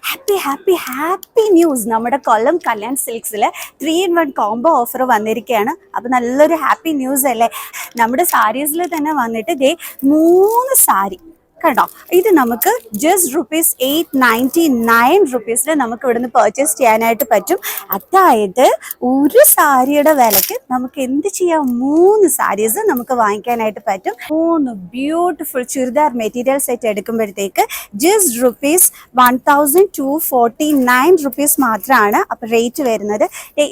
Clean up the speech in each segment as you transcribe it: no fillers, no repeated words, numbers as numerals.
Happy happy happy news. നമ്മുടെ കൊല്ലം Kalyan സിൽക്സിൽ 3-in-1 combo offer വന്നിരിക്കുകയാണ്. അപ്പം നല്ലൊരു ഹാപ്പി ന്യൂസ് അല്ലേ. നമ്മുടെ സാരീസിൽ തന്നെ വന്നിട്ട് ദേ 3 സാരി കണ്ടോ. ഇത് നമുക്ക് ജസ്റ്റ് ₹899 നമുക്ക് ഇവിടുന്ന് പർച്ചേസ് ചെയ്യാനായിട്ട് പറ്റും. അതായത് ഒരു സാരിയുടെ വിലക്ക് നമുക്ക് എന്ത് ചെയ്യാം, 3 സാരീസ് നമുക്ക് വാങ്ങിക്കാനായിട്ട് പറ്റും. 3 ബ്യൂട്ടിഫുൾ ചുരിദാർ മെറ്റീരിയൽ സെറ്റ് എടുക്കുമ്പോഴത്തേക്ക് ജസ്റ്റ് ₹1249 മാത്രമാണ് അപ്പോൾ റേറ്റ് വരുന്നത്.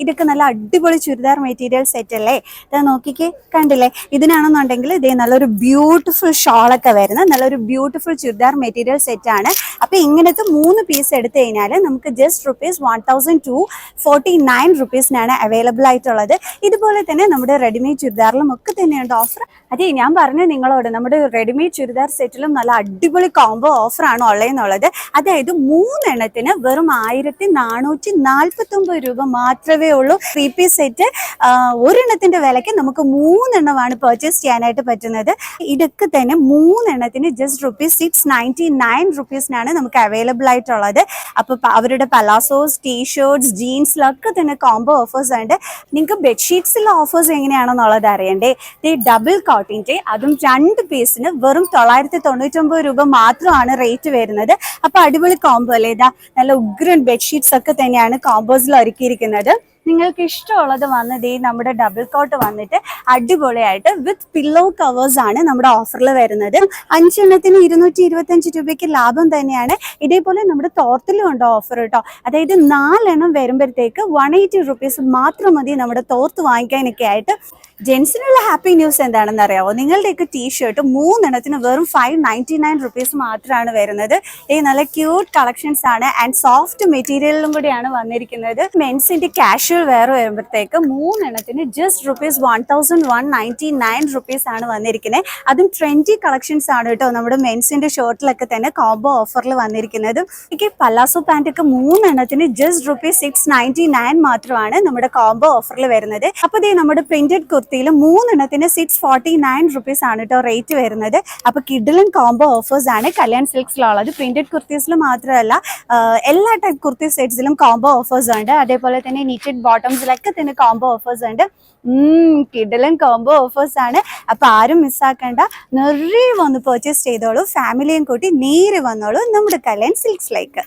ഇതൊക്കെ നല്ല അടിപൊളി ചുരിദാർ മെറ്റീരിയൽ സെറ്റ് അല്ലേ. ഇത് നോക്കിക്കേ, കണ്ടില്ലേ. ഇതിനാണെന്നുണ്ടെങ്കിൽ ഇതേ നല്ലൊരു ബ്യൂട്ടിഫുൾ ഷോളൊക്കെ വരുന്നത് നല്ലൊരു ബ്യൂട്ടിഫുൾ ചുരിദാർ മെറ്റീരിയൽ സെറ്റ് ആണ്. അപ്പൊ ഇങ്ങനത്തെ 3 പീസ് എടുത്തു കഴിഞ്ഞാൽ നമുക്ക് ജസ്റ്റ് ₹1249 അവൈലബിൾ ആയിട്ടുള്ളത്. ഇതുപോലെ തന്നെ നമ്മുടെ റെഡിമെയ്ഡ് ചുരിദാറിലും ഒക്കെ തന്നെയുണ്ട് ഓഫർ. അതെ, ഞാൻ പറഞ്ഞു നിങ്ങളോട്, നമ്മുടെ റെഡിമെയ്ഡ് ചുരിദാർ സെറ്റിലും നല്ല അടിപൊളി കോംബോ ഓഫർ ആണ് ഉള്ളതെന്നുള്ളത്. അതായത് 3 എണ്ണത്തിന് വെറും ₹1449 മാത്രമേ ഉള്ളൂ. 3 പീസ് സെറ്റ് ഒരെണ്ണത്തിന്റെ വിലയ്ക്ക് നമുക്ക് 3 എണ്ണമാണ് പർച്ചേസ് ചെയ്യാനായിട്ട് പറ്റുന്നത്. ഇതൊക്കെ തന്നെ 3 എണ്ണത്തിന് ജസ്റ്റ് ₹699 നമുക്ക് അവൈലബിൾ ആയിട്ടുള്ളത്. അപ്പൊ അവരുടെ പലാസോസ്, ടീഷർട്സ്, ജീൻസിലൊക്കെ തന്നെ കോംബോ ഓഫേഴ്സ് ഉണ്ട്. നിങ്ങൾക്ക് ബെഡ്ഷീറ്റ്സിലെ ഓഫേഴ്സ് എങ്ങനെയാണെന്നുള്ളത് അറിയണ്ടേ. ഡബിൾ കോട്ടിന്റെ അതും 2 പീസിന് വെറും ₹999 മാത്രമാണ് റേറ്റ് വരുന്നത്. അപ്പൊ അടിപൊളി കോംബോ അല്ലേ. ഇതാ നല്ല ഉഗ്രൻ ബെഡ്ഷീറ്റ്സ് ഒക്കെ തന്നെയാണ് കോംബോസിൽ ഒരുക്കിയിരിക്കുന്നത്. നിങ്ങൾക്ക് ഇഷ്ടമുള്ളത് വന്നത് നമ്മുടെ ഡബിൾ കോട്ട് വന്നിട്ട് അടിപൊളിയായിട്ട് വിത്ത് പില്ലോ കവേഴ്സ് ആണ് നമ്മുടെ ഓഫറിൽ വരുന്നത്. 5 എണ്ണത്തിന് ₹225 ലാഭം തന്നെയാണ്. ഇതേപോലെ നമ്മുടെ തോർത്തിലും ഉണ്ട് ഓഫർ കേട്ടോ. അതായത് 4 എണ്ണം വരുമ്പോഴത്തേക്ക് ₹180 മാത്രം മതി നമ്മുടെ തോർത്ത് വാങ്ങിക്കാനൊക്കെ ആയിട്ട്. ജെൻസിനുള്ള ഹാപ്പി ന്യൂസ് എന്താണെന്ന് അറിയാവോ? നിങ്ങളുടെയൊക്കെ ടീഷർട്ട് 3 എണ്ണത്തിന് വെറും ₹599 മാത്രമാണ് വരുന്നത്. നല്ല ക്യൂട്ട് കളക്ഷൻസ് ആണ് ആൻഡ് സോഫ്റ്റ് മെറ്റീരിയലിലും കൂടിയാണ് വന്നിരിക്കുന്നത്. മെൻസിന്റെ കാഷ്വൽ വെയർ വരുമ്പോഴത്തേക്ക് 3 എണ്ണത്തിന് ജസ്റ്റ് ₹1199 ആണ് വന്നിരിക്കുന്നത്. അതും ട്രെൻഡി കളക്ഷൻസ് ആണ് കേട്ടോ. നമ്മുടെ മെൻസിന്റെ ഷർട്ടിലൊക്കെ തന്നെ കോംബോ ഓഫറിൽ വന്നിരിക്കുന്നത്. എനിക്ക് പലാസോ പാന്റ് ഒക്കെ 3 എണ്ണത്തിന് ജസ്റ്റ് ₹699 മാത്രമാണ് നമ്മുടെ കോംബോ ഓഫറിൽ വരുന്നത്. അപ്പൊ നമ്മുടെ പ്രിന്റഡ് കുർത്തിയിൽ 3 എണ്ണത്തിന് ₹649 ആണ് കേട്ടോ റേറ്റ് വരുന്നത്. അപ്പൊ കിഡിലൻ കോംബോ ഓഫേഴ്സ് ആണ് കല്യാൺ സിൽക്സിലുള്ളത്. പ്രിന്റഡ് കുർത്തീസിൽ മാത്രമല്ല എല്ലാ ടൈപ്പ് കുർത്തി സെറ്റ്സിലും കോംബോ ഓഫേഴ്സ് ഉണ്ട്. അതേപോലെ തന്നെ നീറ്റഡ് ബോട്ടംസിലൊക്കെ തന്നെ കോംബോ ഓഫേഴ്സ് ഉണ്ട്. കിഡിലൻ കോംബോ ഓഫേഴ്സ് ആണ്. അപ്പൊ ആരും മിസ്സാക്കണ്ട, നിറയെ വന്ന് പർച്ചേസ് ചെയ്തോളൂ. ഫാമിലിയും കൂട്ടി നേരെ വന്നോളൂ നമ്മുടെ കല്യാൺ സിൽക്സിലേക്ക്.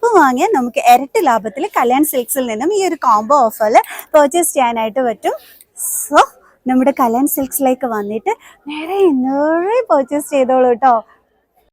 വാങ്ങിയാൽ നമുക്ക് ഇരട്ടി ലാഭത്തിൽ കല്യാൺ സിൽക്സിൽ നിന്നും ഈ ഒരു കോംബോ ഓഫറിൽ പർച്ചേസ് ചെയ്യാനായിട്ട് പറ്റും. സോ നമ്മുടെ കല്യാൺ സിൽക്സിലേക്ക് വന്നിട്ട് നിറയെ പർച്ചേസ് ചെയ്തോളൂ കേട്ടോ.